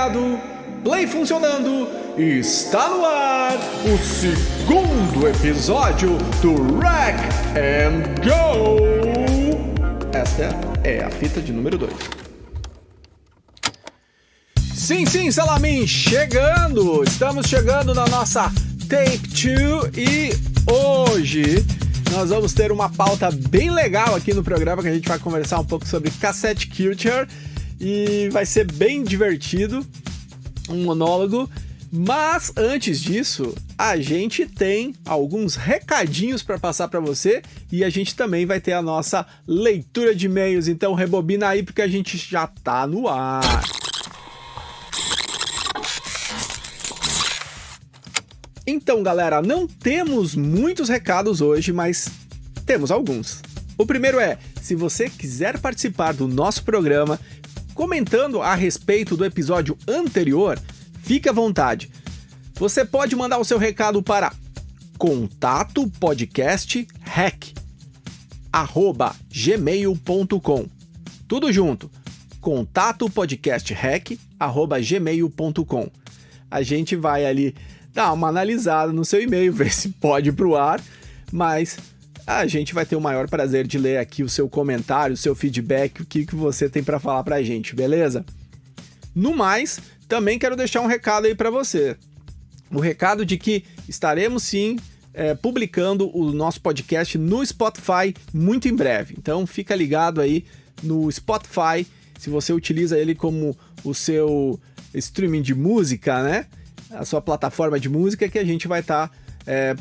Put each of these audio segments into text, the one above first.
ligado, play funcionando, está no ar o segundo episódio do Rack and Go. Esta é a fita de número 2. Sim, Salamin, estamos chegando na nossa Tape 2 e hoje nós vamos ter uma pauta bem legal aqui no programa que a gente vai conversar um pouco sobre cassette culture e vai ser bem divertido, um monólogo, mas antes disso a gente tem alguns recadinhos para passar para você e a gente também vai ter a nossa leitura de e-mails, então rebobina aí porque a gente já tá no ar. Então, galera, não temos muitos recados hoje, mas temos alguns. O primeiro é, se você quiser participar do nosso programa, comentando a respeito do episódio anterior, fique à vontade. Você pode mandar o seu recado para contatopodcastrec@gmail.com. Tudo junto, contatopodcastrec@gmail.com. A gente vai ali dar uma analisada no seu e-mail, ver se pode ir pro ar, mas a gente vai ter o maior prazer de ler aqui o seu comentário, o seu feedback, o que você tem para falar pra gente, beleza? No mais, também quero deixar um recado aí para você. O recado de que estaremos sim publicando o nosso podcast no Spotify muito em breve. Então fica ligado aí no Spotify, se você utiliza ele como o seu streaming de música, né? A sua plataforma de música, que a gente vai estar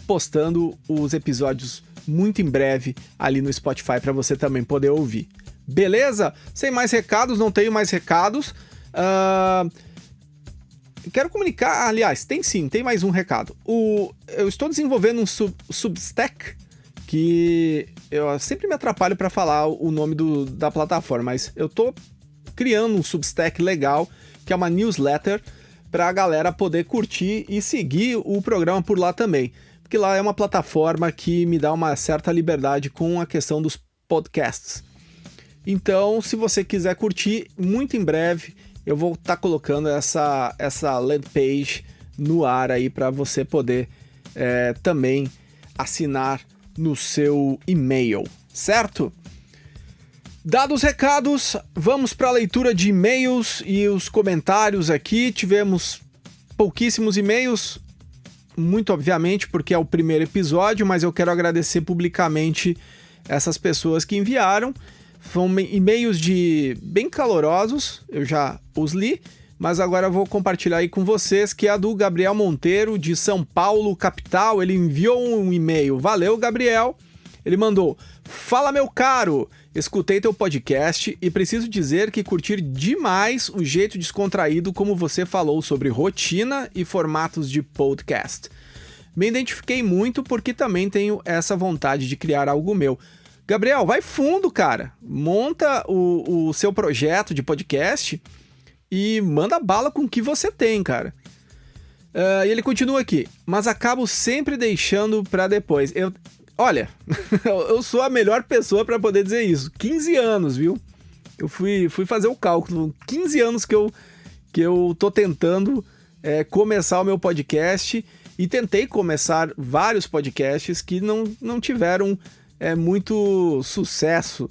postando os episódios muito em breve ali no Spotify para você também poder ouvir. Beleza? Sem mais recados, não tenho mais recados. Quero comunicar, aliás, tem mais um recado. Eu estou desenvolvendo um Substack, que eu sempre me atrapalho para falar o nome da plataforma, mas eu estou criando um Substack legal, que é uma newsletter, para a galera poder curtir e seguir o programa por lá também. Porque lá é uma plataforma que me dá uma certa liberdade com a questão dos podcasts. Então, se você quiser curtir, muito em breve eu vou estar colocando essa landing page no ar aí para você poder também assinar no seu e-mail, certo? Dados os recados, vamos para a leitura de e-mails e os comentários aqui. Tivemos pouquíssimos e-mails, muito obviamente, porque é o primeiro episódio, mas eu quero agradecer publicamente essas pessoas que enviaram. Foram e-mails bem calorosos, eu já os li, mas agora eu vou compartilhar aí com vocês, que é a do Gabriel Monteiro, de São Paulo, capital. Ele enviou um e-mail. Valeu, Gabriel! Ele mandou: "Fala, meu caro! Escutei teu podcast e preciso dizer que curti demais o jeito descontraído como você falou sobre rotina e formatos de podcast. Me identifiquei muito porque também tenho essa vontade de criar algo meu." Gabriel, vai fundo, cara. Monta o seu projeto de podcast e manda bala com o que você tem, cara. E ele continua aqui: "Mas acabo sempre deixando pra depois." Olha, eu sou a melhor pessoa para poder dizer isso. 15 anos, viu? Eu fui fazer o cálculo. 15 anos que eu tô tentando começar o meu podcast e tentei começar vários podcasts que não tiveram muito sucesso.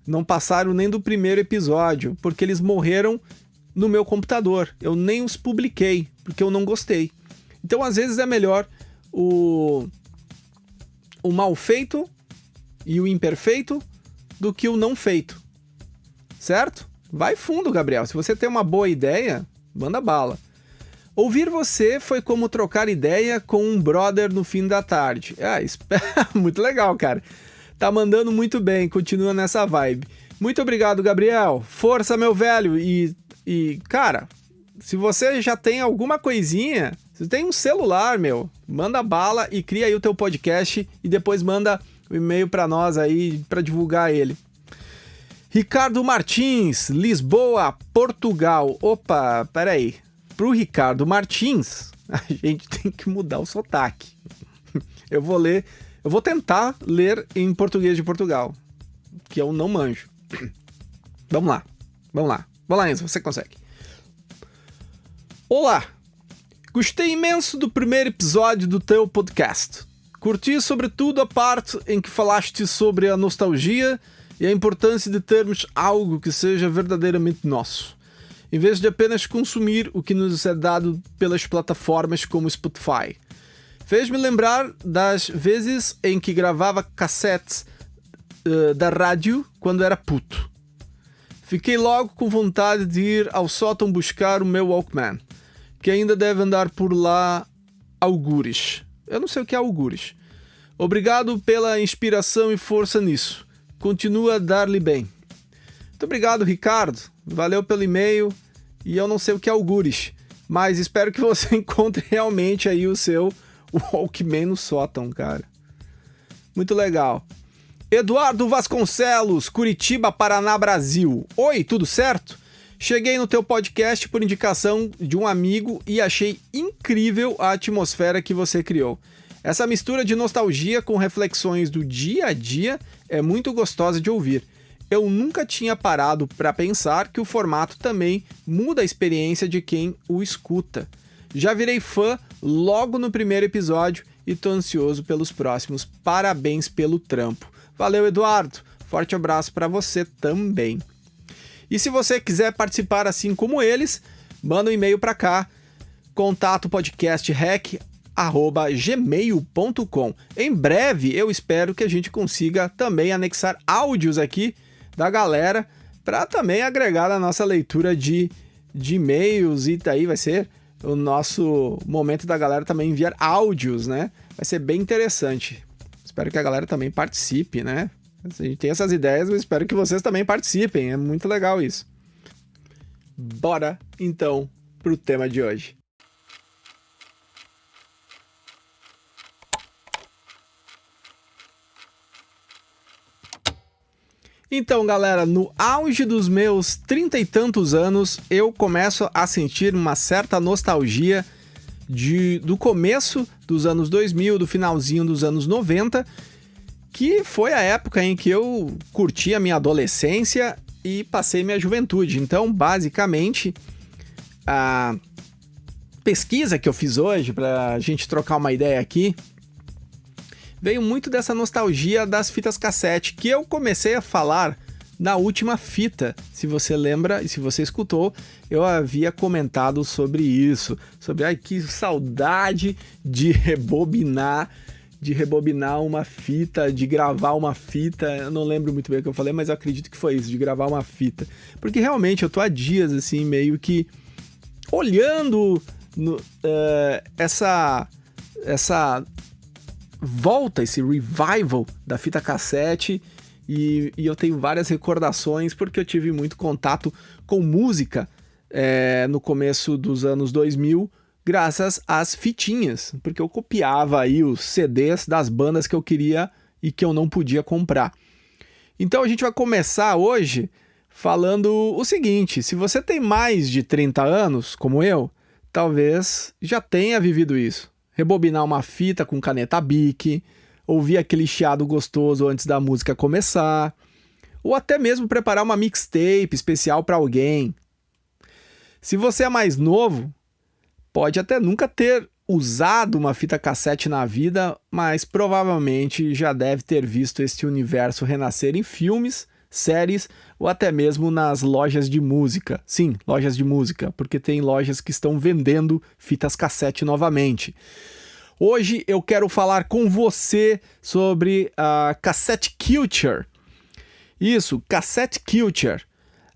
Não passaram nem do primeiro episódio, porque eles morreram no meu computador. Eu nem os publiquei, porque eu não gostei. Então, às vezes, é melhor o mal feito e o imperfeito do que o não feito, certo? Vai fundo, Gabriel. Se você tem uma boa ideia, manda bala. "Ouvir você foi como trocar ideia com um brother no fim da tarde." Muito legal, cara. Tá mandando muito bem, continua nessa vibe. Muito obrigado, Gabriel. Força, meu velho. E cara, se você já tem alguma coisinha, se tem um celular, manda bala e cria aí o teu podcast e depois manda o e-mail para nós aí para divulgar ele. Ricardo Martins, Lisboa, Portugal. Opa, peraí. Pro Ricardo Martins, a gente tem que mudar o sotaque. Eu vou tentar ler em português de Portugal, que eu não manjo. Vamos lá, Enzo, você consegue. Olá! Gostei imenso do primeiro episódio do teu podcast. Curti sobretudo a parte em que falaste sobre a nostalgia e a importância de termos algo que seja verdadeiramente nosso, em vez de apenas consumir o que nos é dado pelas plataformas como Spotify. Fez-me lembrar das vezes em que gravava cassetes da rádio quando era puto. Fiquei logo com vontade de ir ao sótão buscar o meu Walkman, que ainda deve andar por lá algures. Eu não sei o que é algures. Obrigado pela inspiração e força nisso. Continua a dar-lhe bem. Muito obrigado, Ricardo. Valeu pelo e-mail. E eu não sei o que é algures, mas espero que você encontre realmente aí o seu Walkman no sótão, cara. Muito legal. Eduardo Vasconcelos, Curitiba, Paraná, Brasil. Oi, tudo certo? Cheguei no teu podcast por indicação de um amigo e achei incrível a atmosfera que você criou. Essa mistura de nostalgia com reflexões do dia a dia é muito gostosa de ouvir. Eu nunca tinha parado para pensar que o formato também muda a experiência de quem o escuta. Já virei fã logo no primeiro episódio e tô ansioso pelos próximos. Parabéns pelo trampo. Valeu, Eduardo. Forte abraço para você também. E se você quiser participar assim como eles, manda um e-mail para cá, contatopodcastrec@gmail.com. Em breve, eu espero que a gente consiga também anexar áudios aqui da galera para também agregar na nossa leitura de e-mails, e daí vai ser o nosso momento da galera também enviar áudios, né? Vai ser bem interessante. Espero que a galera também participe, né? A gente tem essas ideias, mas espero que vocês também participem. É muito legal isso. Bora, então, pro tema de hoje. Então, galera, no auge dos meus 30 e tantos anos, eu começo a sentir uma certa nostalgia do começo dos anos 2000, do finalzinho dos anos 90, que foi a época em que eu curti a minha adolescência e passei minha juventude. Então, basicamente, a pesquisa que eu fiz hoje, para a gente trocar uma ideia aqui, veio muito dessa nostalgia das fitas cassete, que eu comecei a falar na última fita. Se você lembra e se você escutou, eu havia comentado sobre isso, sobre que saudade de rebobinar uma fita, de gravar uma fita. Eu não lembro muito bem o que eu falei, mas eu acredito que foi isso, de gravar uma fita. Porque realmente eu tô há dias, assim, meio que olhando essa volta, esse revival da fita cassete, e eu tenho várias recordações, porque eu tive muito contato com música no começo dos anos 2000, graças às fitinhas, porque eu copiava aí os CDs das bandas que eu queria e que eu não podia comprar. Então a gente vai começar hoje falando o seguinte: se você tem mais de 30 anos, como eu, talvez já tenha vivido isso. Rebobinar uma fita com caneta Bic, ouvir aquele chiado gostoso antes da música começar, ou até mesmo preparar uma mixtape especial para alguém. Se você é mais novo, pode até nunca ter usado uma fita cassete na vida, mas provavelmente já deve ter visto este universo renascer em filmes, séries ou até mesmo nas lojas de música. Sim, lojas de música, porque tem lojas que estão vendendo fitas cassete novamente. Hoje eu quero falar com você sobre a cassette culture. Isso, cassette culture.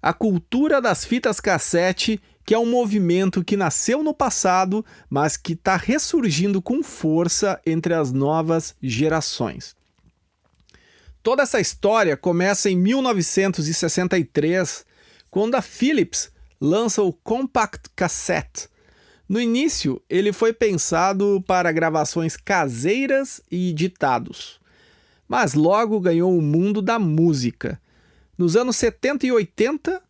A cultura das fitas cassete, que é um movimento que nasceu no passado, mas que está ressurgindo com força entre as novas gerações. Toda essa história começa em 1963, quando a Philips lança o Compact Cassette. No início, ele foi pensado para gravações caseiras e ditados, mas logo ganhou o mundo da música. Nos anos 70 e 80,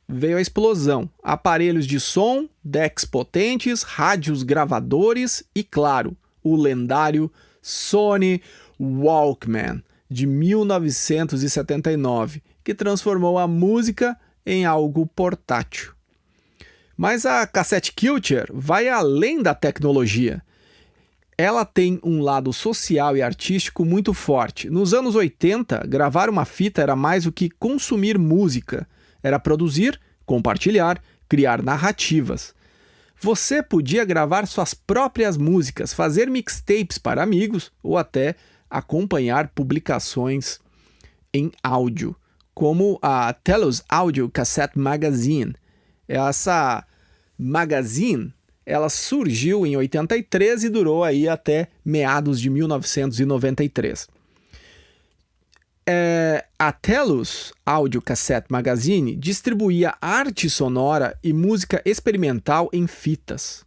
veio a explosão, aparelhos de som, decks potentes, rádios gravadores e, claro, o lendário Sony Walkman de 1979, que transformou a música em algo portátil. Mas a Cassette Culture vai além da tecnologia. Ela tem um lado social e artístico muito forte. Nos anos 80, gravar uma fita era mais do que consumir música. Era produzir, compartilhar, criar narrativas. Você podia gravar suas próprias músicas, fazer mixtapes para amigos ou até acompanhar publicações em áudio, como a Telus Audio Cassette Magazine. Essa magazine, ela surgiu em 83 e durou aí até meados de 1993. A Telus Audio Cassette Magazine distribuía arte sonora e música experimental em fitas.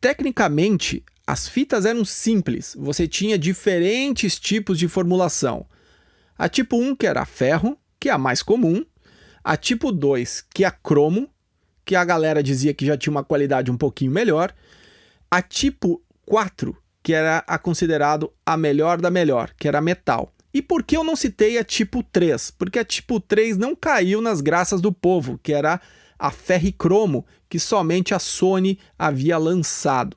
Tecnicamente, as fitas eram simples, você tinha diferentes tipos de formulação. A tipo 1, que era a ferro, que é a mais comum. A tipo 2, que é a cromo, que a galera dizia que já tinha uma qualidade um pouquinho melhor. A tipo 4, que era a considerado a melhor da melhor, que era metal. E por que eu não citei a tipo 3? Porque a tipo 3 não caiu nas graças do povo, que era a ferricromo, que somente a Sony havia lançado.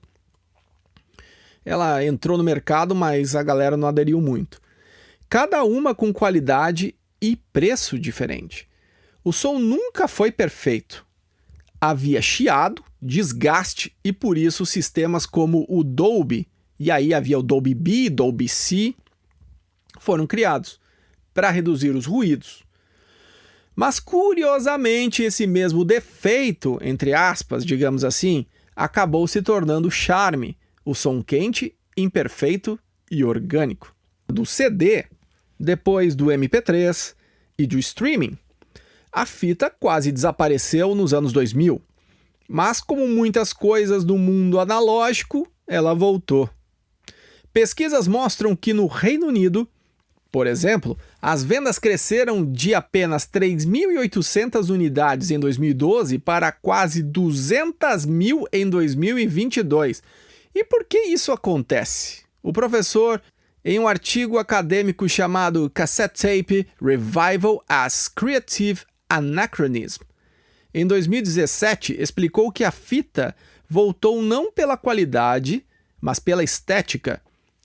Ela entrou no mercado, mas a galera não aderiu muito. Cada uma com qualidade e preço diferente. O som nunca foi perfeito. Havia chiado, desgaste e por isso sistemas como o Dolby, e aí havia o Dolby B, Dolby C, foram criados para reduzir os ruídos. Mas curiosamente esse mesmo defeito, entre aspas, digamos assim, acabou se tornando charme, o som quente, imperfeito e orgânico. Do CD, depois do MP3 e do streaming, a fita quase desapareceu nos anos 2000, mas como muitas coisas do mundo analógico, ela voltou. Pesquisas mostram que no Reino Unido, por exemplo, as vendas cresceram de apenas 3.800 unidades em 2012 para quase 200 mil em 2022. E por que isso acontece? O professor, em um artigo acadêmico chamado Cassette Tape Revival as Creative Anachronism, em 2017, explicou que a fita voltou não pela qualidade, mas pela estética,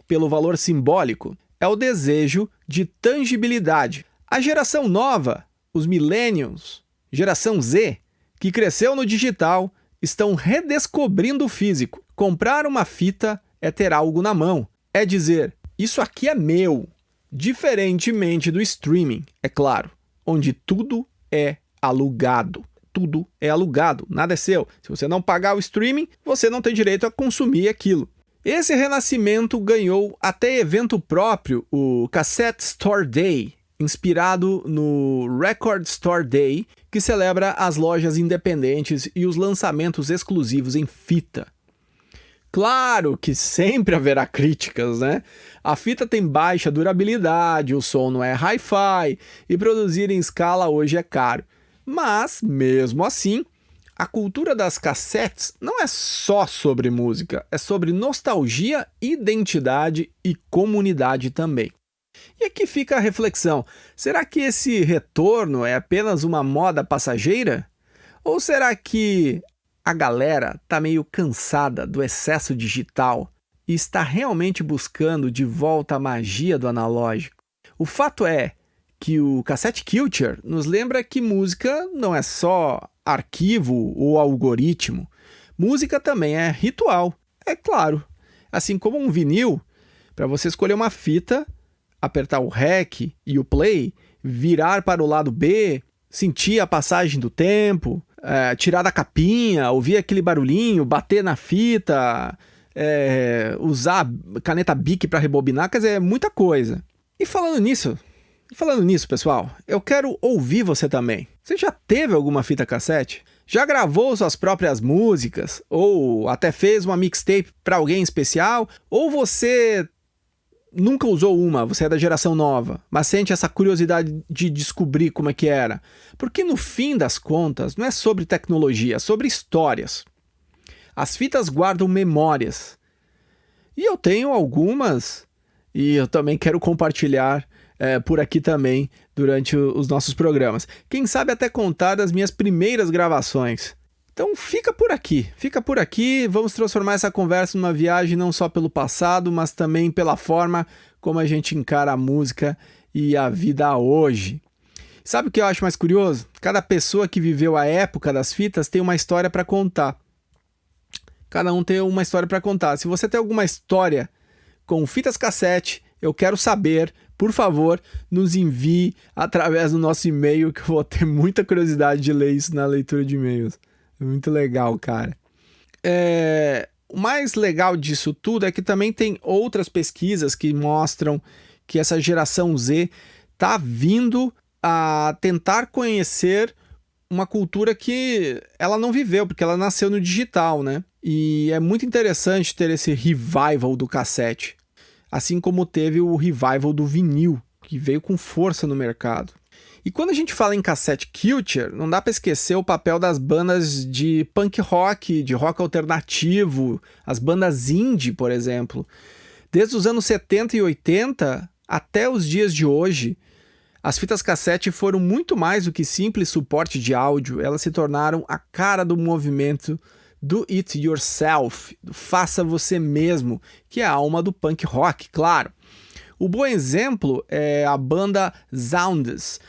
pelo valor simbólico. É o desejo de tangibilidade. A geração nova, os millennials, geração Z, que cresceu no digital, estão redescobrindo o físico. Comprar uma fita é ter algo na mão. É dizer, isso aqui é meu. Diferentemente do streaming, é claro, onde tudo é alugado. Tudo é alugado, nada é seu. Se você não pagar o streaming, você não tem direito a consumir aquilo. Esse renascimento ganhou até evento próprio, o Cassette Store Day, inspirado no Record Store Day, que celebra as lojas independentes e os lançamentos exclusivos em fita. Claro que sempre haverá críticas, né? A fita tem baixa durabilidade, o som não é hi-fi e produzir em escala hoje é caro. Mas, mesmo assim, a cultura das cassetes não é só sobre música, é sobre nostalgia, identidade e comunidade também. E aqui fica a reflexão, será que esse retorno é apenas uma moda passageira? Ou será que a galera tá meio cansada do excesso digital e está realmente buscando de volta a magia do analógico? O fato é que o Cassette Culture nos lembra que música não é só arquivo ou algoritmo. Música também é ritual, é claro. Assim como um vinil, para você escolher uma fita, apertar o REC e o play, virar para o lado B, sentir a passagem do tempo, tirar da capinha, ouvir aquele barulhinho, bater na fita, usar caneta Bic para rebobinar, quer dizer, é muita coisa. E falando nisso, pessoal, eu quero ouvir você também. Você já teve alguma fita cassete? Já gravou suas próprias músicas? Ou até fez uma mixtape para alguém especial? Ou você nunca usou uma, você é da geração nova, mas sente essa curiosidade de descobrir como é que era? Porque no fim das contas, não é sobre tecnologia, é sobre histórias. As fitas guardam memórias. E eu tenho algumas, e eu também quero compartilhar por aqui também durante os nossos programas. Quem sabe até contar das minhas primeiras gravações. Então fica por aqui, vamos transformar essa conversa numa viagem não só pelo passado, mas também pela forma como a gente encara a música e a vida hoje. Sabe o que eu acho mais curioso? Cada pessoa que viveu a época das fitas tem uma história para contar. Cada um tem uma história para contar. Se você tem alguma história com fitas cassete, eu quero saber. Por favor, nos envie através do nosso e-mail, que eu vou ter muita curiosidade de ler isso na leitura de e-mails. Muito legal, cara. O mais legal disso tudo é que também tem outras pesquisas que mostram que essa geração Z está vindo a tentar conhecer uma cultura que ela não viveu, porque ela nasceu no digital, né? E é muito interessante ter esse revival do cassete, assim como teve o revival do vinil, que veio com força no mercado. E quando a gente fala em cassette culture, não dá para esquecer o papel das bandas de punk rock, de rock alternativo, as bandas indie, por exemplo. Desde os anos 70 e 80 até os dias de hoje, as fitas cassete foram muito mais do que simples suporte de áudio, elas se tornaram a cara do movimento do it yourself, do faça você mesmo, que é a alma do punk rock, claro. O bom exemplo é a banda Zounds,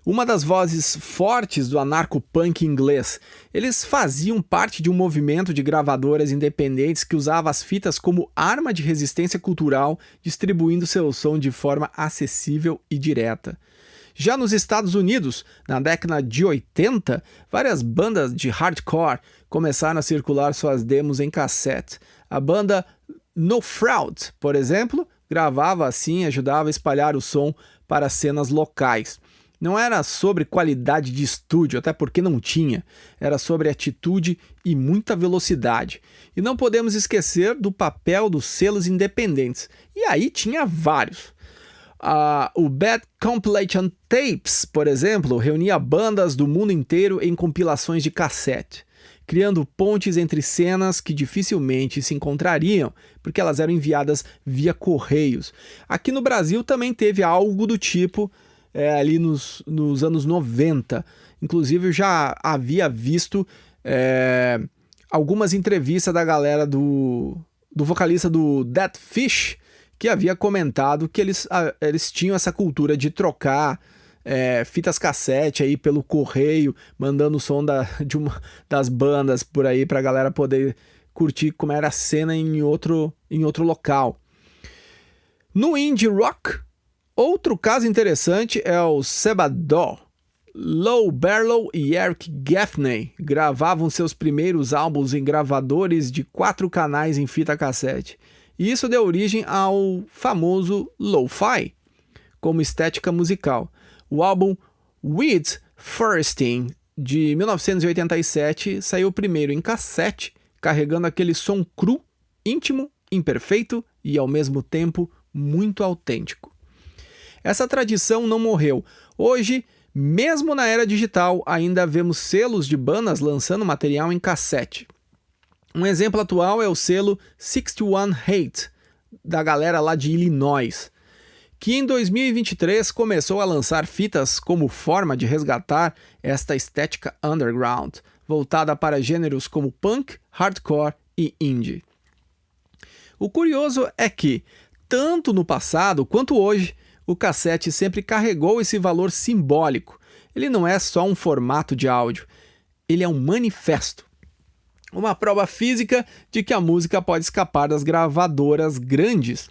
uma das vozes fortes do anarco-punk inglês. Eles faziam parte de um movimento de gravadoras independentes que usava as fitas como arma de resistência cultural, distribuindo seu som de forma acessível e direta. Já nos Estados Unidos, na década de 80, várias bandas de hardcore começaram a circular suas demos em cassete. A banda No Fraud, por exemplo, gravava assim e ajudava a espalhar o som para cenas locais. Não era sobre qualidade de estúdio, até porque não tinha. Era sobre atitude e muita velocidade. E não podemos esquecer do papel dos selos independentes. E aí tinha vários. O Bad Compilation Tapes, por exemplo, reunia bandas do mundo inteiro em compilações de cassete, criando pontes entre cenas que dificilmente se encontrariam, porque elas eram enviadas via correios. Aqui no Brasil também teve algo do tipo, ali nos anos 90. Inclusive eu já havia visto algumas entrevistas da galera do vocalista do Dead Fish, que havia comentado que eles tinham essa cultura de trocar fitas cassete aí pelo correio, mandando o som das bandas por aí pra galera poder curtir como era a cena em outro local. No indie rock, outro caso interessante é o Sebado. Lou Barlow e Eric Gaffney gravavam seus primeiros álbuns em gravadores de 4 canais em fita cassete. E isso deu origem ao famoso lo-fi como estética musical. O álbum With Firsting, de 1987, saiu primeiro em cassete, carregando aquele som cru, íntimo, imperfeito e, ao mesmo tempo, muito autêntico. Essa tradição não morreu. Hoje, mesmo na era digital, ainda vemos selos de bandas lançando material em cassete. Um exemplo atual é o selo 61 Hate, da galera lá de Illinois, que em 2023 começou a lançar fitas como forma de resgatar esta estética underground, voltada para gêneros como punk, hardcore e indie. O curioso é que, tanto no passado quanto hoje, o cassete sempre carregou esse valor simbólico. Ele não é só um formato de áudio, ele é um manifesto. Uma prova física de que a música pode escapar das gravadoras grandes.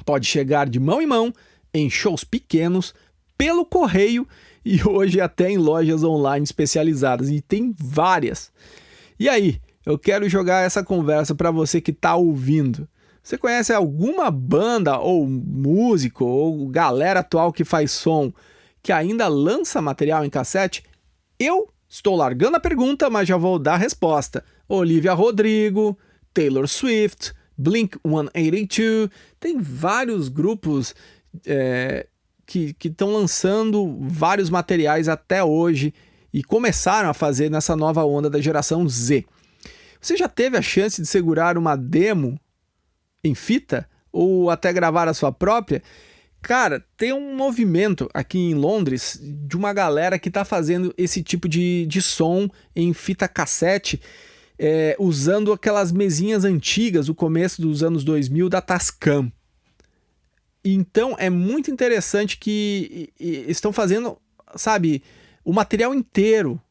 Pode chegar de mão em mão, em shows pequenos, pelo correio e hoje até em lojas online especializadas. E tem várias. E aí, eu quero jogar essa conversa para você que está ouvindo. Você conhece alguma banda ou músico ou galera atual que faz som que ainda lança material em cassete? Eu estou largando a pergunta, mas já vou dar a resposta. Olivia Rodrigo, Taylor Swift, Blink-182, tem vários grupos que estão lançando vários materiais até hoje e começaram a fazer nessa nova onda da geração Z. Você já teve a chance de segurar uma demo em fita ou até gravar a sua própria? Cara, tem um movimento aqui em Londres de uma galera que tá fazendo esse tipo de som em fita cassete, usando aquelas mesinhas antigas, do começo dos anos 2000 da Tascam. Então é muito interessante que estão fazendo, sabe, o material inteiro,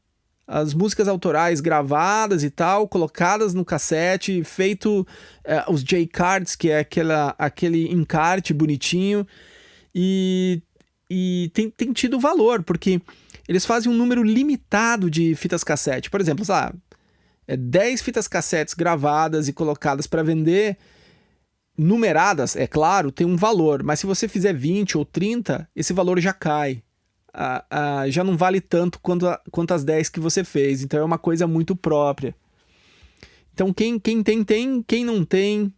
as músicas autorais gravadas e tal, colocadas no cassete, feito os J-cards, que é aquele encarte bonitinho, e tem tido valor, porque eles fazem um número limitado de fitas cassete. Por exemplo, 10 fitas cassetes gravadas e colocadas para vender, numeradas, é claro, tem um valor, mas se você fizer 20 ou 30, esse valor já cai. Já não vale tanto quanto as 10 que você fez, então é uma coisa muito própria. Então quem tem, quem não tem,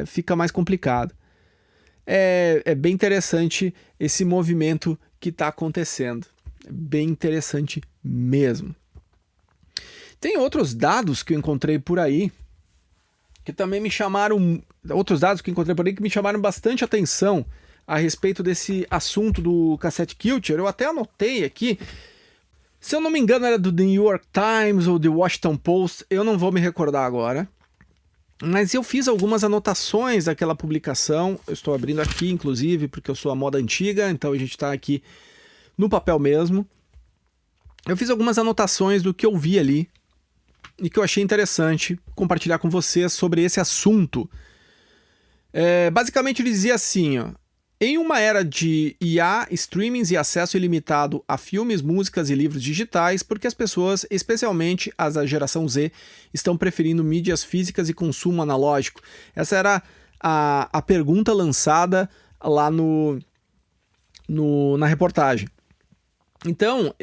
fica mais complicado. É bem interessante esse movimento que está acontecendo, é bem interessante mesmo. Tem outros dados que eu encontrei por aí, que também me chamaram, que me chamaram bastante atenção a respeito desse assunto do Cassette Culture. Eu até anotei aqui, se eu não me engano era do The New York Times ou The Washington Post, eu não vou me recordar agora, mas eu fiz algumas anotações daquela publicação. Eu estou abrindo aqui, inclusive, porque eu sou a moda antiga, então a gente está aqui no papel mesmo. Eu fiz algumas anotações do que eu vi ali e que eu achei interessante compartilhar com vocês sobre esse assunto. Basicamente ele dizia assim, ó: em uma era de IA, streamings e acesso ilimitado a filmes, músicas e livros digitais, porque as pessoas, especialmente as da geração Z, estão preferindo mídias físicas e consumo analógico? Essa era a pergunta lançada lá na reportagem. Então,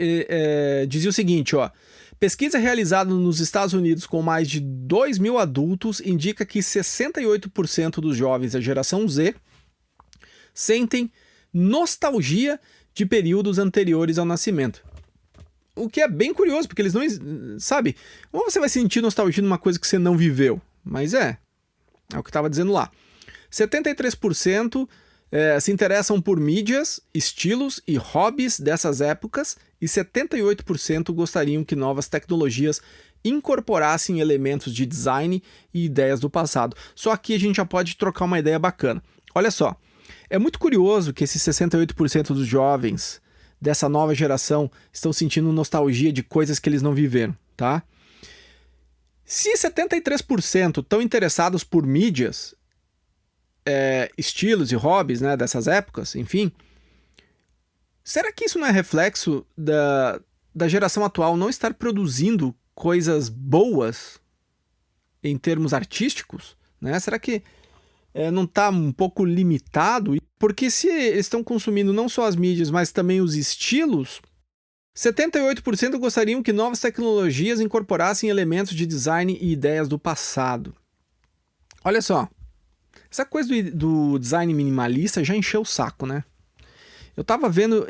dizia o seguinte, ó: pesquisa realizada nos Estados Unidos com mais de 2.000 adultos indica que 68% dos jovens da geração Z sentem nostalgia de períodos anteriores ao nascimento. O que é bem curioso, porque eles não... Sabe? Ou você vai sentir nostalgia numa coisa que você não viveu, mas é o que estava dizendo lá. 73% se interessam por mídias, estilos e hobbies dessas épocas, e 78% gostariam que novas tecnologias incorporassem elementos de design e ideias do passado. Só aqui a gente já pode trocar uma ideia bacana. Olha só, é muito curioso que esses 68% dos jovens dessa nova geração estão sentindo nostalgia de coisas que eles não viveram, tá? Se 73% estão interessados por mídias, estilos e hobbies, né, dessas épocas, enfim, será que isso não é reflexo da geração atual não estar produzindo coisas boas em termos artísticos, né? Será que não está um pouco limitado? Porque se eles estão consumindo não só as mídias, mas também os estilos, 78% gostariam que novas tecnologias incorporassem elementos de design e ideias do passado. Olha só, essa coisa do design minimalista já encheu o saco, né? Eu tava vendo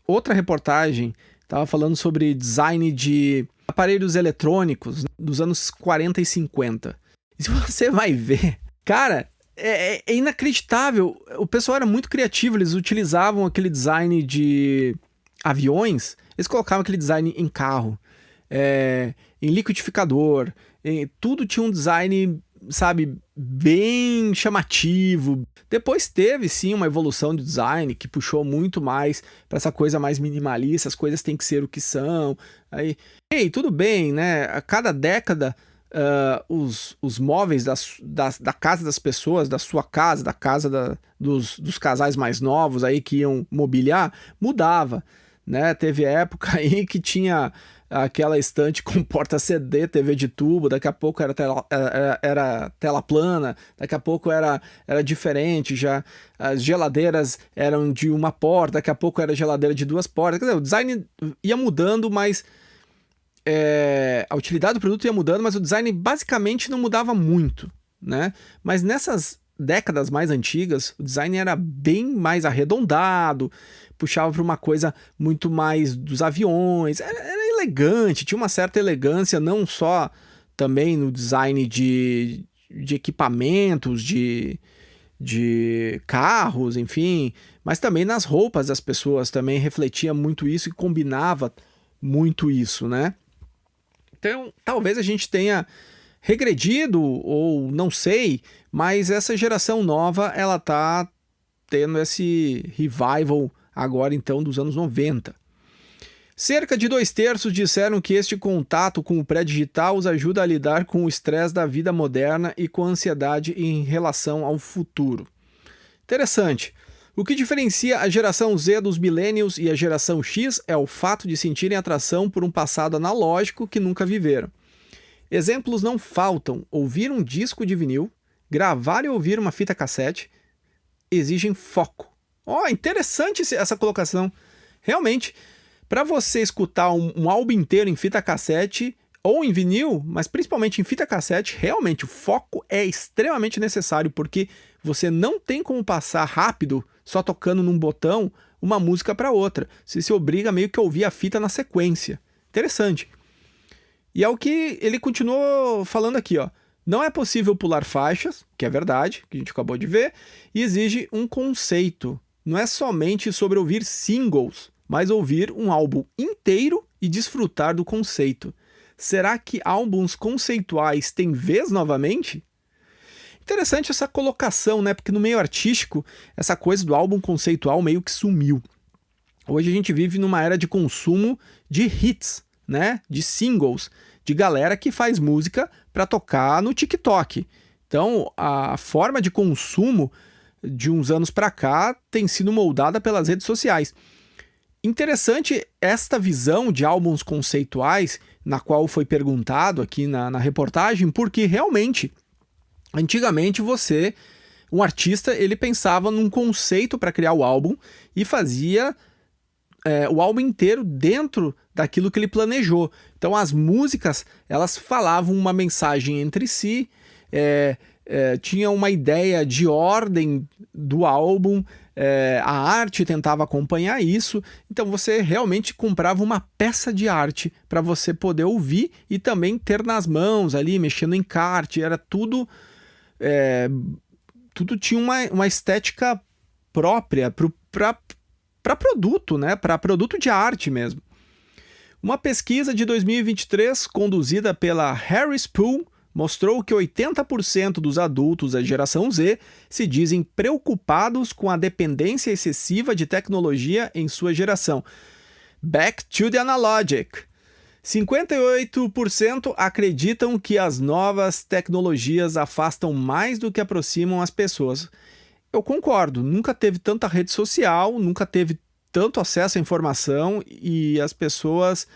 outra reportagem, tava falando sobre design de aparelhos eletrônicos dos anos 40 e 50. E se você vai ver, cara, é inacreditável. O pessoal era muito criativo, eles utilizavam aquele design de aviões, eles colocavam aquele design em carro, em liquidificador, tudo tinha um design, sabe, bem chamativo. Depois teve sim uma evolução de design que puxou muito mais para essa coisa mais minimalista, as coisas têm que ser o que são. Aí, tudo bem, né? A cada década os móveis da casa das pessoas, da sua casa, da casa dos casais mais novos aí que iam mobiliar, mudava, né? Teve época aí que tinha aquela estante com porta CD, TV de tubo, daqui a pouco era tela plana, daqui a pouco era diferente, já as geladeiras eram de uma porta, daqui a pouco era geladeira de duas portas. Quer dizer, o design ia mudando, mas a utilidade do produto ia mudando, mas o design basicamente não mudava muito, né? Mas nessas décadas mais antigas, o design era bem mais arredondado, puxava para uma coisa muito mais dos aviões, era elegante, tinha uma certa elegância, não só também no design de equipamentos, de de carros, enfim, mas também nas roupas das pessoas também refletia muito isso e combinava muito isso, né? Então, talvez a gente tenha regredido, ou não sei, mas essa geração nova, ela tá tendo esse revival agora, então, dos anos 90. Cerca de 2/3 disseram que este contato com o pré-digital os ajuda a lidar com o estresse da vida moderna e com a ansiedade em relação ao futuro. Interessante. O que diferencia a geração Z dos millennials e a geração X é o fato de sentirem atração por um passado analógico que nunca viveram. Exemplos não faltam: ouvir um disco de vinil, gravar e ouvir uma fita cassete, exigem foco. Interessante essa colocação. Realmente, para você escutar um álbum inteiro em fita cassete ou em vinil, mas principalmente em fita cassete, realmente o foco é extremamente necessário, porque você não tem como passar rápido, só tocando num botão, uma música para outra. Você se obriga meio que a ouvir a fita na sequência. Interessante. E é o que ele continuou falando aqui, ó. Não é possível pular faixas, que é verdade, que a gente acabou de ver, e exige um conceito. Não é somente sobre ouvir singles, mas ouvir um álbum inteiro e desfrutar do conceito. Será que álbuns conceituais têm vez novamente? Interessante essa colocação, né? Porque no meio artístico, essa coisa do álbum conceitual meio que sumiu. Hoje a gente vive numa era de consumo de hits, né? De singles, de galera que faz música para tocar no TikTok. Então, a forma de consumo de uns anos para cá tem sido moldada pelas redes sociais. Interessante esta visão de álbuns conceituais, na qual foi perguntado aqui na reportagem, porque realmente, antigamente um artista, ele pensava num conceito para criar o álbum e fazia o álbum inteiro dentro daquilo que ele planejou. Então as músicas, elas falavam uma mensagem entre si, tinha uma ideia de ordem do álbum, a arte tentava acompanhar isso, então você realmente comprava uma peça de arte para você poder ouvir e também ter nas mãos ali, mexendo em encarte, era tudo tinha uma estética própria para produto, né? Para produto de arte mesmo. Uma pesquisa de 2023 conduzida pela Harris Poll mostrou que 80% dos adultos da geração Z se dizem preocupados com a dependência excessiva de tecnologia em sua geração. Back to the analogic. 58% acreditam que as novas tecnologias afastam mais do que aproximam as pessoas. Eu concordo, nunca teve tanta rede social, nunca teve tanto acesso à informação e as pessoas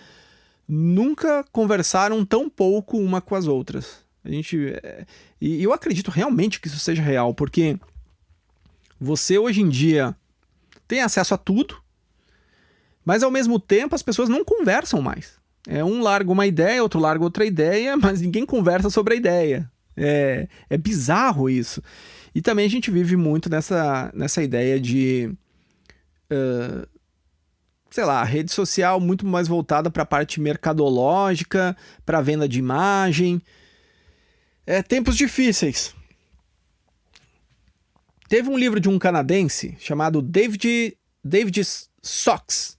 nunca conversaram tão pouco uma com as outras. E eu acredito realmente que isso seja real, porque você hoje em dia tem acesso a tudo, mas ao mesmo tempo as pessoas não conversam mais. Um larga uma ideia, outro larga outra ideia, mas ninguém conversa sobre a ideia. É bizarro isso. E também a gente vive muito nessa ideia de, rede social muito mais voltada para a parte mercadológica, para a venda de imagem. Tempos difíceis. Teve um livro de um canadense chamado David Socks.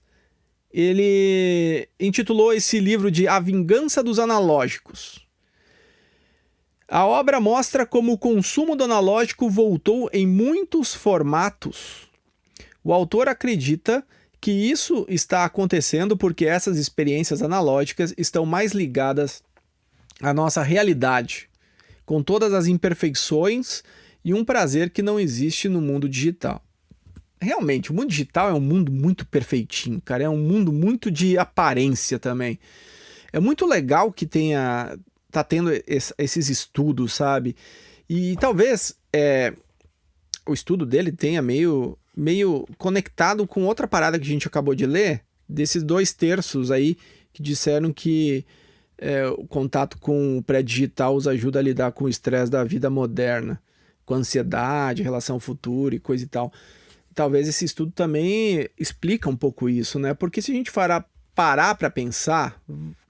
Ele intitulou esse livro de A Vingança dos Analógicos. A obra mostra como o consumo do analógico voltou em muitos formatos. O autor acredita que isso está acontecendo porque essas experiências analógicas estão mais ligadas à nossa realidade, com todas as imperfeições e um prazer que não existe no mundo digital. Realmente, o mundo digital é um mundo muito perfeitinho, cara. É um mundo muito de aparência também. É muito legal que tá tendo esses estudos, sabe? E talvez o estudo dele tenha meio conectado com outra parada que a gente acabou de ler, desses 2/3 aí que disseram que o contato com o pré-digital os ajuda a lidar com o estresse da vida moderna, com ansiedade, relação ao futuro e coisa e tal. Talvez esse estudo também explica um pouco isso, né? Porque se a gente parar para pensar,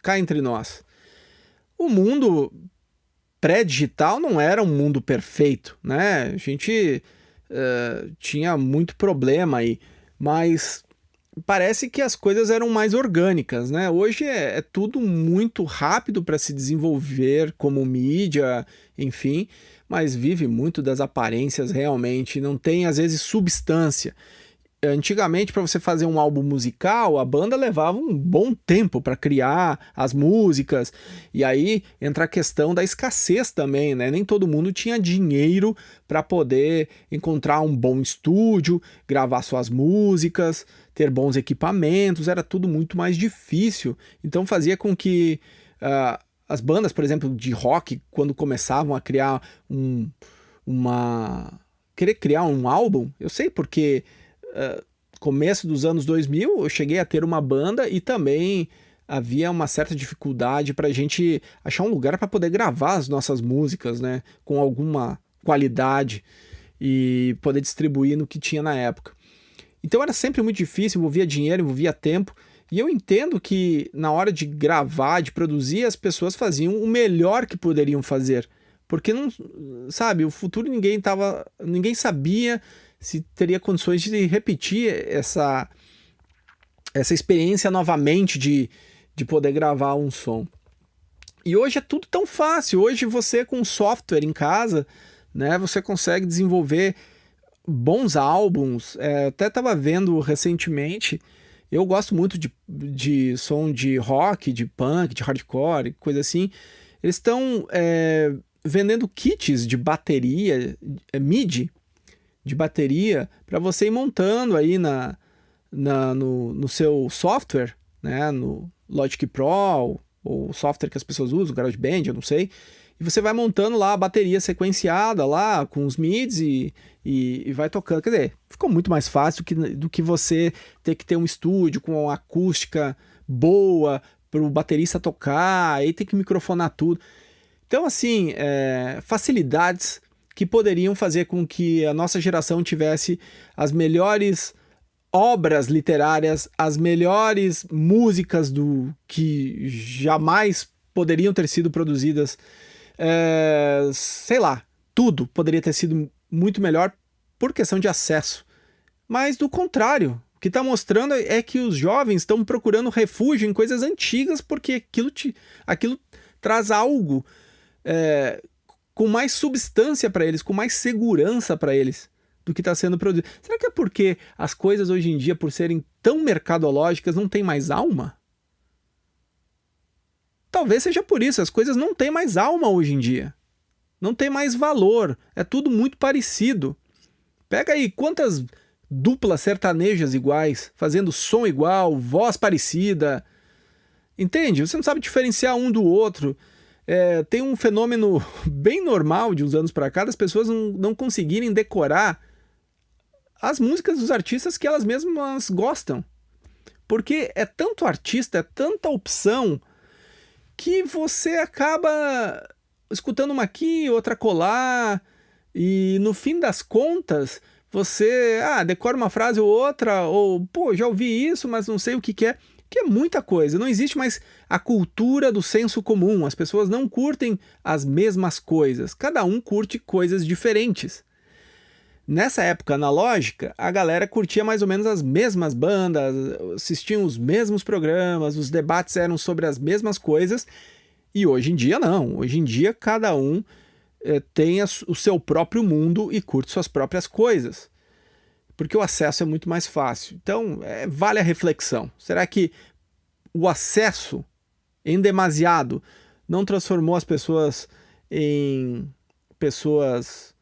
cá entre nós, o mundo pré-digital não era um mundo perfeito, né? A gente tinha muito problema aí, mas parece que as coisas eram mais orgânicas, né? Hoje é tudo muito rápido para se desenvolver como mídia, enfim, mas vive muito das aparências realmente, não tem às vezes substância. Antigamente, para você fazer um álbum musical, a banda levava um bom tempo para criar as músicas, e aí entra a questão da escassez também, né? Nem todo mundo tinha dinheiro para poder encontrar um bom estúdio, gravar suas músicas, ter bons equipamentos, era tudo muito mais difícil. Então fazia com que as bandas, por exemplo, de rock, quando começavam a criar querer criar um álbum, eu sei porque começo dos anos 2000 eu cheguei a ter uma banda e também havia uma certa dificuldade para a gente achar um lugar para poder gravar as nossas músicas, né, com alguma qualidade e poder distribuir no que tinha na época. Então era sempre muito difícil, envolvia dinheiro, envolvia tempo, e eu entendo que na hora de gravar, de produzir, as pessoas faziam o melhor que poderiam fazer, porque não, sabe, o futuro ninguém sabia se teria condições de repetir essa experiência novamente de poder gravar um som. E hoje é tudo tão fácil. Hoje você com software em casa, né, você consegue desenvolver bons álbuns. Até estava vendo recentemente, eu gosto muito de som de rock, de punk, de hardcore, coisa assim. Eles estão vendendo kits de bateria, MIDI, de bateria, para você ir montando aí no seu software, né, no Logic Pro, ou software que as pessoas usam, GarageBand, eu não sei, e você vai montando lá a bateria sequenciada lá, com os MIDs e vai tocando. Quer dizer, ficou muito mais fácil do que você ter que ter um estúdio com uma acústica boa para o baterista tocar, aí tem que microfonar tudo. Então, assim, facilidades que poderiam fazer com que a nossa geração tivesse as melhores obras literárias, as melhores músicas que jamais poderiam ter sido produzidas. Sei lá, tudo poderia ter sido muito melhor por questão de acesso. Mas do contrário, o que está mostrando é que os jovens estão procurando refúgio em coisas antigas porque aquilo traz algo com mais substância para eles, com mais segurança para eles do que está sendo produzido. Será que é porque as coisas hoje em dia, por serem tão mercadológicas, não têm mais alma? Talvez seja por isso, as coisas não têm mais alma hoje em dia. Não tem mais valor, é tudo muito parecido. Pega aí quantas duplas sertanejas iguais, fazendo som igual, voz parecida. Entende? Você não sabe diferenciar um do outro. Tem um fenômeno bem normal de uns anos para cá, das pessoas não conseguirem decorar as músicas dos artistas que elas mesmas gostam. Porque é tanto artista, é tanta opção, que você acaba escutando uma aqui, outra colar, e no fim das contas, você decora uma frase ou outra, ou, pô, já ouvi isso, mas não sei o que é. Que é muita coisa, não existe mais a cultura do senso comum, as pessoas não curtem as mesmas coisas, cada um curte coisas diferentes. Nessa época analógica, a galera curtia mais ou menos as mesmas bandas, assistiam os mesmos programas, os debates eram sobre as mesmas coisas, e hoje em dia não, hoje em dia cada um tem o seu próprio mundo e curte suas próprias coisas. Porque o acesso é muito mais fácil. Então, vale a reflexão. Será que o acesso em demasiado não transformou as pessoas em pessoas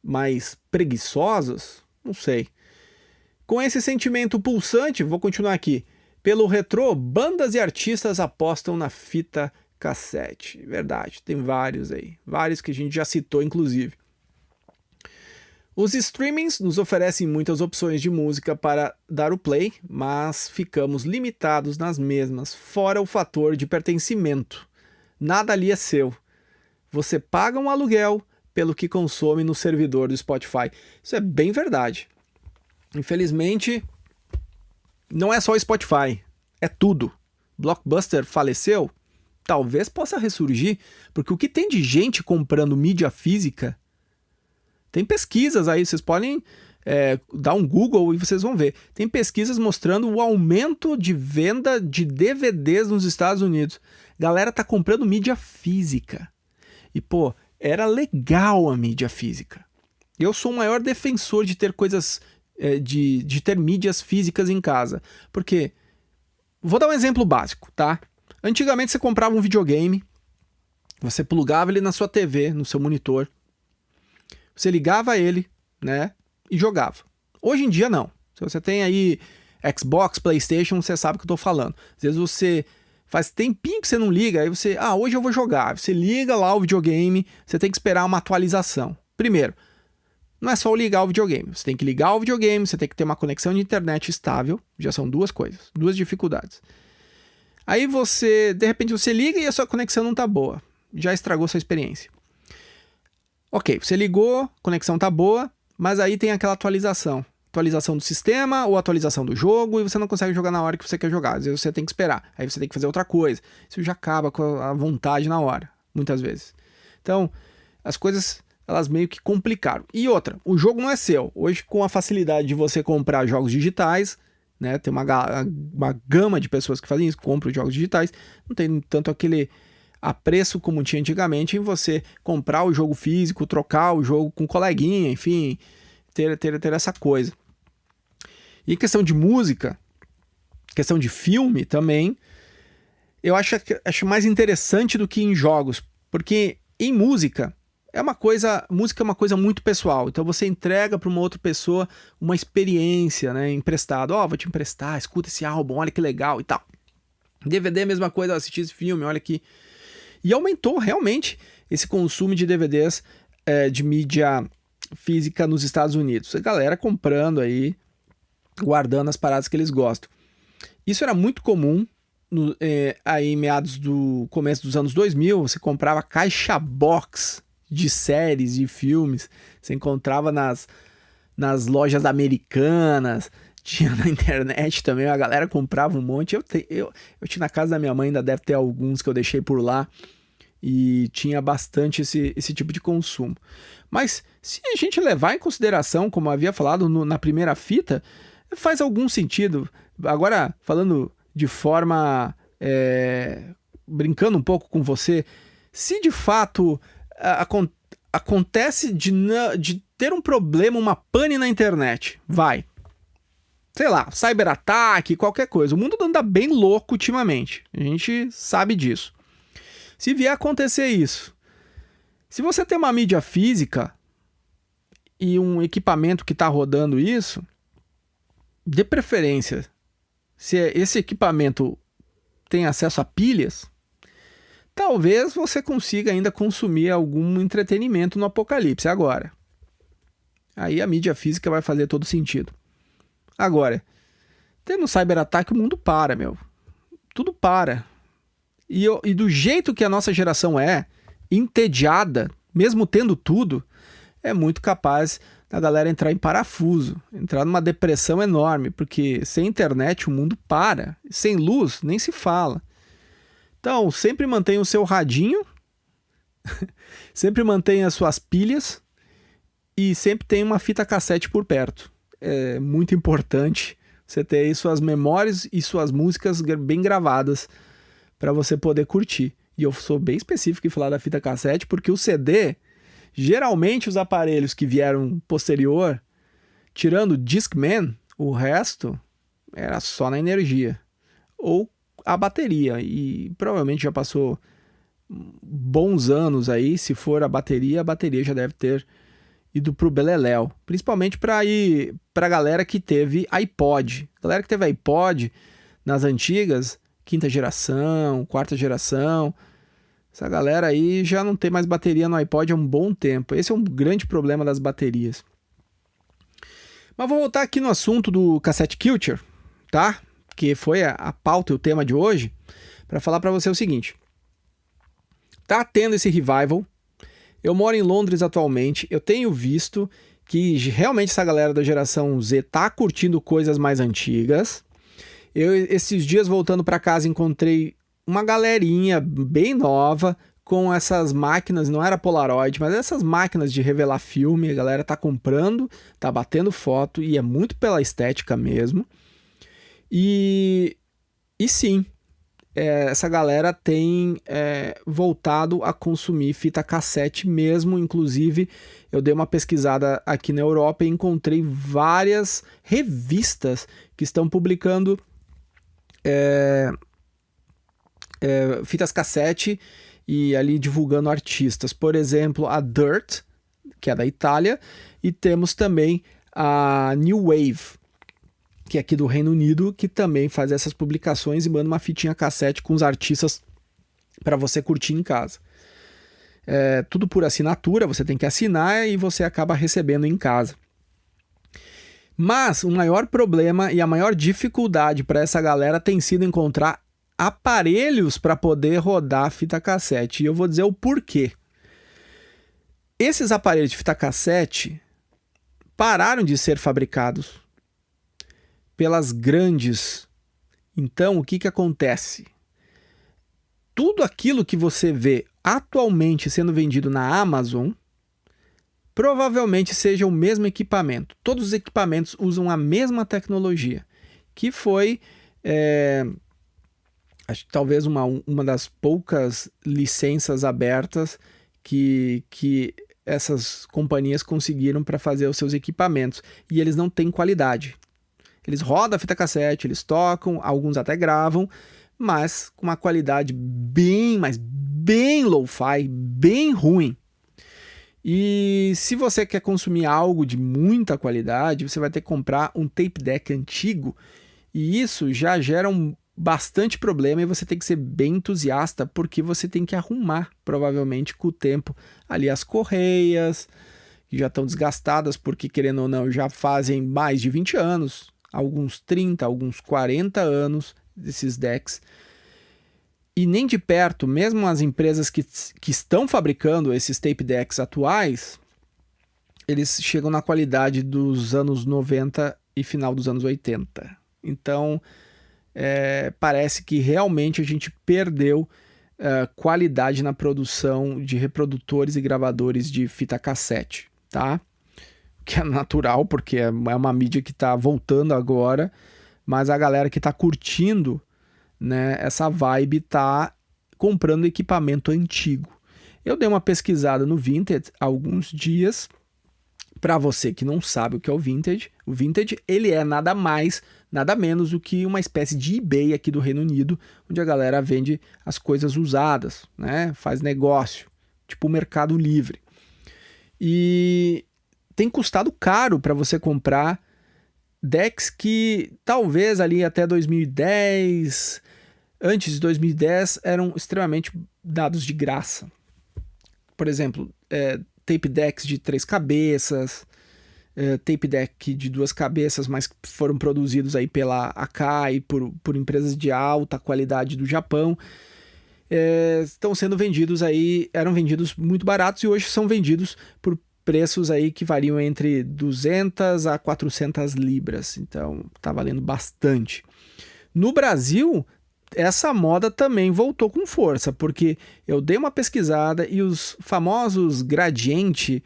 mais preguiçosas? Não sei. Com esse sentimento pulsante, vou continuar aqui. Pelo retrô, bandas e artistas apostam na fita cassete. Verdade, tem vários aí. Vários que a gente já citou, inclusive. Os streamings nos oferecem muitas opções de música para dar o play, mas ficamos limitados nas mesmas, fora o fator de pertencimento. Nada ali é seu. Você paga um aluguel pelo que consome no servidor do Spotify. Isso é bem verdade. Infelizmente, não é só o Spotify, é tudo. Blockbuster faleceu? Talvez possa ressurgir, porque o que tem de gente comprando mídia física... Tem pesquisas aí, vocês podem Dá um Google e vocês vão ver. Tem pesquisas mostrando o aumento de venda de DVDs nos Estados Unidos. Galera tá comprando mídia física. E, pô, era legal a mídia física. Eu sou o maior defensor de ter coisas, de ter mídias físicas em casa. Porque, vou dar um exemplo básico, tá? Antigamente você comprava um videogame, você plugava ele na sua TV, no seu monitor, você ligava ele, né, e jogava. Hoje em dia não. Se você tem aí Xbox, PlayStation, você sabe o que eu tô falando. Às vezes você faz tempinho que você não liga, aí você, hoje eu vou jogar. Você liga lá o videogame, você tem que esperar uma atualização. Primeiro, não é só ligar o videogame. Você tem que ligar o videogame, você tem que ter uma conexão de internet estável. Já são duas coisas, duas dificuldades. Aí de repente você liga e a sua conexão não tá boa. Já estragou sua experiência. Ok, você ligou, conexão tá boa, mas aí tem aquela atualização. Atualização do sistema ou atualização do jogo e você não consegue jogar na hora que você quer jogar. Às vezes você tem que esperar, aí você tem que fazer outra coisa. Isso já acaba com a vontade na hora, muitas vezes. Então, as coisas, elas meio que complicaram. E outra, o jogo não é seu. Hoje, com a facilidade de você comprar jogos digitais, né, tem uma gama de pessoas que fazem isso, compram jogos digitais, não tem tanto aquele apreço como tinha antigamente em você comprar o jogo físico, trocar o jogo com um coleguinha, enfim, ter essa coisa. E questão de música, questão de filme também, eu acho mais interessante do que em jogos, porque em música é uma coisa muito pessoal, então você entrega para uma outra pessoa uma experiência, né, emprestado. Vou te emprestar, escuta esse álbum, olha que legal e tal. DVD, mesma coisa, assistir esse filme, olha aqui. E aumentou realmente esse consumo de DVDs de mídia física nos Estados Unidos. A galera comprando aí, guardando as paradas que eles gostam. Isso era muito comum aí em meados do começo dos anos 2000, você comprava caixa box de séries e filmes, você encontrava nas lojas americanas, tinha na internet também, a galera comprava um monte. Eu tinha na casa da minha mãe, ainda deve ter alguns que eu deixei por lá, e tinha bastante esse tipo de consumo. Mas se a gente levar em consideração, como eu havia falado na primeira fita, faz algum sentido. Agora, falando de forma, brincando um pouco com você, se de fato acontece de ter um problema, uma pane na internet, sei lá, cyberataque, qualquer coisa. O mundo anda bem louco ultimamente. A gente sabe disso. Se vier acontecer isso, se você tem uma mídia física e um equipamento que está rodando isso, de preferência, se esse equipamento tem acesso a pilhas, talvez você consiga ainda consumir algum entretenimento no apocalipse agora. Aí a mídia física vai fazer todo sentido. Agora, tendo um cyberataque, o mundo para, meu. Tudo para. E do jeito que a nossa geração entediada, mesmo tendo tudo, é muito capaz da galera entrar em parafuso, entrar numa depressão enorme, porque sem internet o mundo para. Sem luz, nem se fala. Então, sempre mantenha o seu radinho, sempre mantenha as suas pilhas e sempre tenha uma fita cassete por perto. É muito importante você ter aí suas memórias e suas músicas bem gravadas para você poder curtir. E eu sou bem específico em falar da fita cassete, porque o CD, geralmente os aparelhos que vieram posterior, tirando o Discman, o resto era só na energia. Ou a bateria, e provavelmente já passou bons anos aí, se for a bateria já deve ter ido pro beleléu, principalmente pra galera que teve iPod. Galera que teve iPod nas antigas, quinta geração, quarta geração, essa galera aí já não tem mais bateria no iPod há um bom tempo. Esse é um grande problema das baterias. Mas vou voltar aqui no assunto do Cassette Culture, tá? Que foi a pauta e o tema de hoje, para falar para você o seguinte. Tá tendo esse revival. Eu moro em Londres atualmente. Eu tenho visto que realmente essa galera da geração Z tá curtindo coisas mais antigas. Eu, esses dias, voltando para casa, encontrei uma galerinha bem nova com essas máquinas, não era Polaroid, mas essas máquinas de revelar filme, a galera tá comprando, tá batendo foto, e é muito pela estética mesmo. E sim, essa galera tem voltado a consumir fita cassete mesmo. Inclusive, eu dei uma pesquisada aqui na Europa e encontrei várias revistas que estão publicando fitas cassete e ali divulgando artistas. Por exemplo, a Dirt, que é da Itália, e temos também a New Wave, que é aqui do Reino Unido, que também faz essas publicações e manda uma fitinha cassete com os artistas para você curtir em casa. Tudo por assinatura, você tem que assinar e você acaba recebendo em casa. Mas o maior problema e a maior dificuldade para essa galera tem sido encontrar aparelhos para poder rodar fita cassete. E eu vou dizer o porquê. Esses aparelhos de fita cassete pararam de ser fabricados pelas grandes. Então, o que acontece? Tudo aquilo que você vê atualmente sendo vendido na Amazon provavelmente seja o mesmo equipamento. Todos os equipamentos usam a mesma tecnologia, que foi acho que talvez uma das poucas licenças abertas que essas companhias conseguiram para fazer os seus equipamentos. E eles não têm qualidade. Eles rodam a fita cassete, eles tocam, alguns até gravam, mas com uma qualidade bem lo-fi, bem ruim. E se você quer consumir algo de muita qualidade, você vai ter que comprar um tape deck antigo, e isso já gera bastante problema, e você tem que ser bem entusiasta, porque você tem que arrumar, provavelmente com o tempo, ali as correias, que já estão desgastadas, porque querendo ou não, já fazem mais de 20 anos, alguns 30, alguns 40 anos desses decks. E nem de perto, mesmo as empresas que estão fabricando esses tape decks atuais, eles chegam na qualidade dos anos 90 e final dos anos 80. Então, parece que realmente a gente perdeu qualidade na produção de reprodutores e gravadores de fita cassete, tá? Que é natural, porque é uma mídia que está voltando agora, mas a galera que está curtindo, né, essa vibe tá comprando equipamento antigo. Eu dei uma pesquisada no Vinted há alguns dias. Para você que não sabe o que é o Vinted ele é nada mais, nada menos do que uma espécie de eBay aqui do Reino Unido, onde a galera vende as coisas usadas, né, faz negócio, tipo o Mercado Livre. E tem custado caro para você comprar decks que talvez ali até 2010, antes de 2010, eram extremamente dados de graça. Por exemplo, tape decks de 3 cabeças, tape deck de 2 cabeças, mas que foram produzidos aí pela Akai, por empresas de alta qualidade do Japão, estão sendo vendidos aí, eram vendidos muito baratos e hoje são vendidos por preços aí que variam entre 200 a 400 libras, então tá valendo bastante. No Brasil, essa moda também voltou com força, porque eu dei uma pesquisada e os famosos Gradiente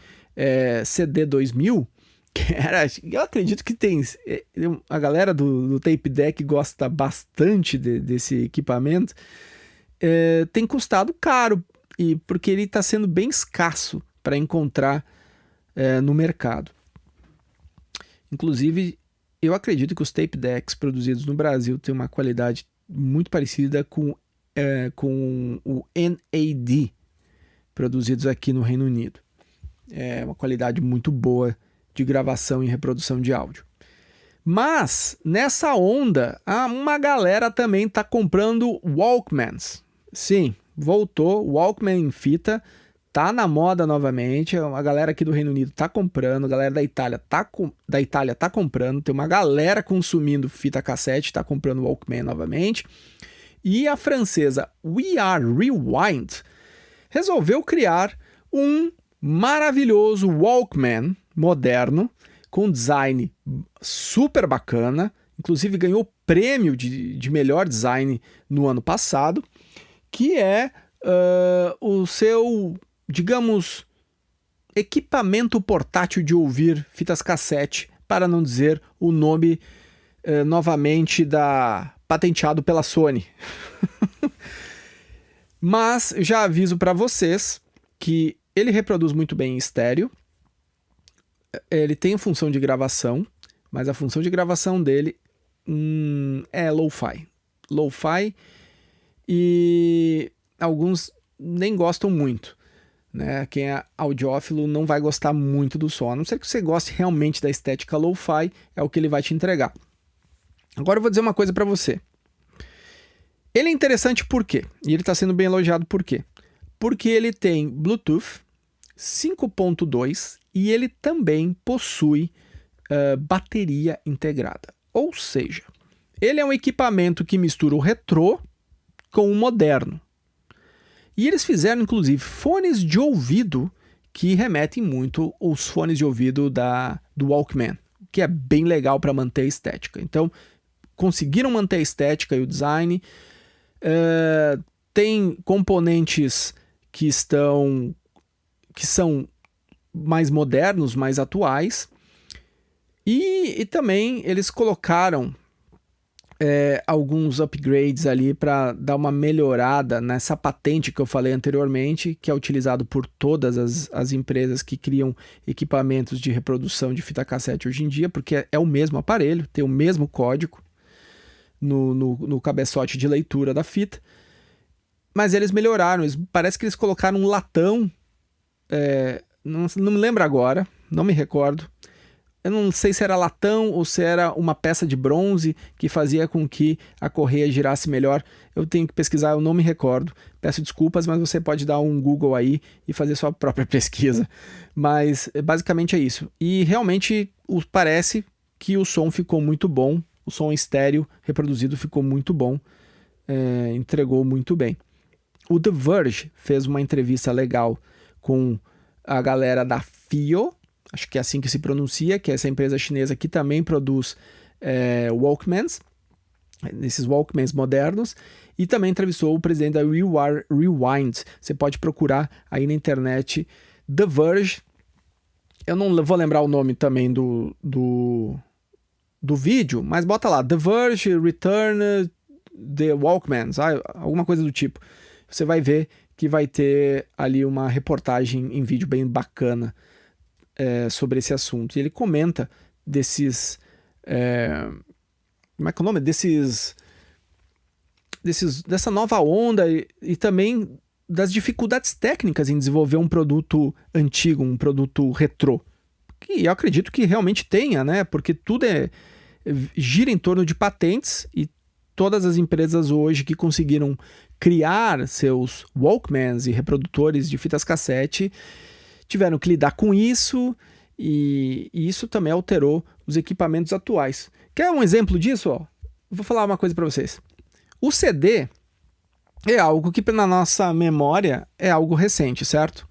CD 2000, que era, eu acredito que tem, a galera do Tape Deck gosta bastante desse equipamento, tem custado caro, porque ele está sendo bem escasso para encontrar no mercado. Inclusive, eu acredito que os tape decks produzidos no Brasil têm uma qualidade muito parecida com o NAD produzidos aqui no Reino Unido. É uma qualidade muito boa de gravação e reprodução de áudio. Mas, nessa onda, uma galera também está comprando Walkmans. Sim, voltou, Walkman em fita, tá na moda novamente, a galera aqui do Reino Unido tá comprando, a galera da Itália tá comprando, tem uma galera consumindo fita cassete, tá comprando Walkman novamente, e a francesa We Are Rewind resolveu criar um maravilhoso Walkman moderno, com design super bacana, inclusive ganhou prêmio de melhor design no ano passado, que é o seu, digamos, equipamento portátil de ouvir fitas cassete, para não dizer o nome novamente patenteado pela Sony. Mas já aviso para vocês que ele reproduz muito bem em estéreo, ele tem função de gravação, mas a função de gravação dele é lo-fi. Lo-fi, e alguns nem gostam muito, né? Quem é audiófilo não vai gostar muito do som, a não ser que você goste realmente da estética lo-fi, é o que ele vai te entregar. Agora eu vou dizer uma coisa para você. Ele é interessante por quê? E ele está sendo bem elogiado por quê? Porque ele tem Bluetooth 5.2 e ele também possui bateria integrada. Ou seja, ele é um equipamento que mistura o retrô com o moderno. E eles fizeram, inclusive, fones de ouvido que remetem muito aos fones de ouvido do Walkman, que é bem legal para manter a estética. Então, conseguiram manter a estética e o design. Tem componentes que são mais modernos, mais atuais. E também eles colocaram alguns upgrades ali para dar uma melhorada nessa patente que eu falei anteriormente, que é utilizado por todas as empresas que criam equipamentos de reprodução de fita cassete hoje em dia, porque é o mesmo aparelho, tem o mesmo código no cabeçote de leitura da fita. Mas eles melhoraram, parece que eles colocaram um latão, não me lembro agora, não me recordo. Eu não sei se era latão ou se era uma peça de bronze que fazia com que a correia girasse melhor. Eu tenho que pesquisar, eu não me recordo. Peço desculpas, mas você pode dar um Google aí e fazer sua própria pesquisa. Mas basicamente é isso. E realmente parece que o som ficou muito bom. O som estéreo reproduzido ficou muito bom. Entregou muito bem. O The Verge fez uma entrevista legal com a galera da FiiO, acho que é assim que se pronuncia, que é essa empresa chinesa que também produz Walkmans, esses Walkmans modernos, e também entrevistou o presidente da Rewind. Você pode procurar aí na internet The Verge. Eu não vou lembrar o nome também do vídeo, mas bota lá, The Verge Return the Walkmans, alguma coisa do tipo. Você vai ver que vai ter ali uma reportagem em vídeo bem bacana sobre esse assunto. E ele comenta desses... como é que é o nome? Dessa nova onda e também das dificuldades técnicas em desenvolver um produto antigo, um produto retrô. Que eu acredito que realmente tenha, né? Porque tudo gira em torno de patentes, e todas as empresas hoje que conseguiram criar seus Walkmans e reprodutores de fitas cassete tiveram que lidar com isso, e isso também alterou os equipamentos atuais. Quer um exemplo disso? Vou falar uma coisa para vocês. O CD é algo que na nossa memória é algo recente, certo?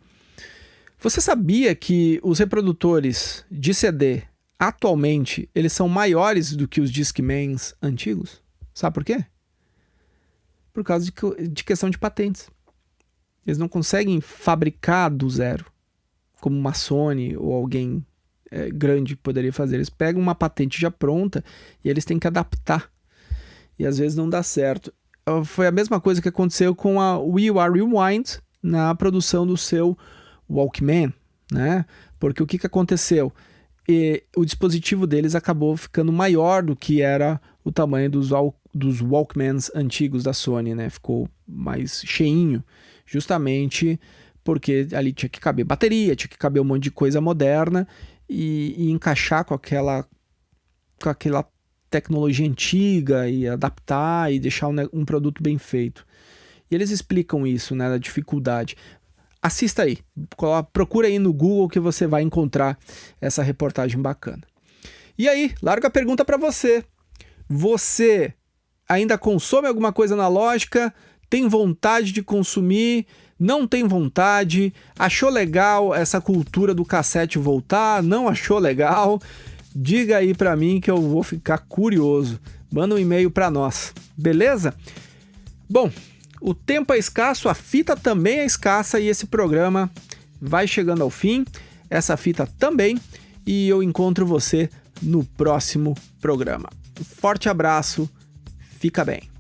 Você sabia que os reprodutores de CD atualmente eles são maiores do que os Discmans antigos? Sabe por quê? Por causa de questão de patentes. Eles não conseguem fabricar do zero, como uma Sony ou alguém grande poderia fazer. Eles pegam uma patente já pronta e eles têm que adaptar. E às vezes não dá certo. Foi a mesma coisa que aconteceu com a Rewind na produção do seu Walkman, né? Porque o que aconteceu? O dispositivo deles acabou ficando maior do que era o tamanho dos Walkmans antigos da Sony, né? Ficou mais cheinho, justamente porque ali tinha que caber bateria, tinha que caber um monte de coisa moderna e encaixar com aquela tecnologia antiga e adaptar e deixar um produto bem feito. E eles explicam isso, né, da dificuldade. Assista aí, procura aí no Google que você vai encontrar essa reportagem bacana. E aí, largo a pergunta para você. Você ainda consome alguma coisa analógica? Tem vontade de consumir? Não tem vontade? Achou legal essa cultura do cassete voltar? Não achou legal? Diga aí para mim que eu vou ficar curioso. Manda um e-mail para nós, beleza? Bom, O tempo é escasso, a fita também é escassa e esse programa vai chegando ao fim, essa fita também, e eu encontro você no próximo programa. Um forte abraço, fica bem.